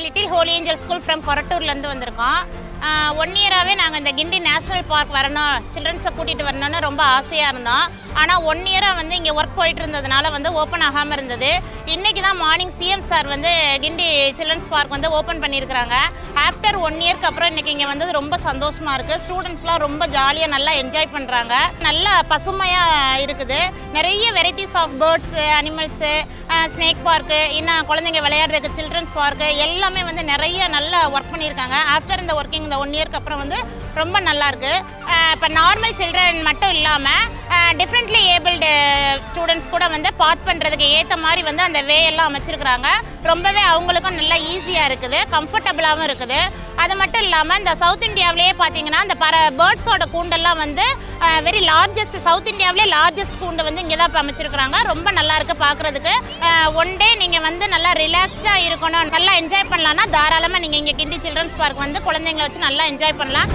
Little holy angel school from கொரட்டூர்லேருந்து வந்திருக்கோம். 1 இயராகவே நாங்கள் இந்த கிண்டி நேஷ்னல் பார்க் வரணும், சில்ட்ரன்ஸை கூட்டிகிட்டு வரணும்னு ரொம்ப ஆசையாக இருந்தோம். ஆனால் 1 இயராக வந்து இங்கே ஒர்க் போயிட்டு இருந்ததுனால வந்து ஓப்பன் ஆகாமல் இருந்தது. இன்றைக்கி தான் மார்னிங் சிஎம் சார் வந்து கிண்டி சில்ட்ரன்ஸ் பார்க் வந்து ஓப்பன் பண்ணியிருக்கிறாங்க. ஆஃப்டர் 1 இயர்க்கு அப்புறம் இன்றைக்கி இங்கே வந்தது ரொம்ப சந்தோஷமாக இருக்குது. ஸ்டூடெண்ட்ஸ்லாம் ரொம்ப ஜாலியாக நல்லா என்ஜாய் பண்ணுறாங்க. நல்லா பசுமையாக இருக்குது. நிறைய varieties of birds, animals, snake park, இன்னும் குழந்தைங்க விளையாடுறதுக்கு சில்ட்ரன்ஸ் பார்க்கு எல்லாமே வந்து நிறைய நல்லா ஒர்க் பண்ணியிருக்காங்க. ஆஃப்டர் இந்த ஒர்க்கிங் இந்த 1 இயர்க்கு அப்புறம் வந்து ரொம்ப நல்லாயிருக்கு. இப்போ நார்மல் சில்ட்ரன் மட்டும் இல்லாமல் டிஃப்ரெண்ட்லி ஏபிள்டு ஸ்டூடெண்ட்ஸ் கூட வந்து பாத் பண்ணுறதுக்கு ஏற்ற மாதிரி வந்து அந்த வே எல்லாம் அமைச்சிருக்கிறாங்க. ரொம்பவே அவங்களுக்கும் நல்லா ஈஸியாக இருக்குது, கம்ஃபர்டபுளாகவும் இருக்குது. அது மட்டும் இல்லாமல் இந்த சவுத் இந்தியாவிலேயே பார்த்தீங்கன்னா இந்த பேர்ட்ஸோட கூண்டெல்லாம் வந்து வெரி லார்ஜஸ்ட், சவுத் இந்தியாவிலே லார்ஜஸ்ட் கூண்டு வந்து இங்கே தான் இப்போ அமைச்சிருக்கிறாங்க. ரொம்ப நல்லாயிருக்கு பார்க்குறதுக்கு. 1 டே நீங்கள் வந்து நல்லா ரிலாக்ஸ்டாக இருக்கணும், நல்லா என்ஜாய் பண்ணலான்னா தாராளமாக நீங்கள் இங்கே கிண்டி சில்ட்ரன்ஸ் பார்க் வந்து குழந்தைங்களை வச்சு நல்லா என்ஜாய் பண்ணலாம்.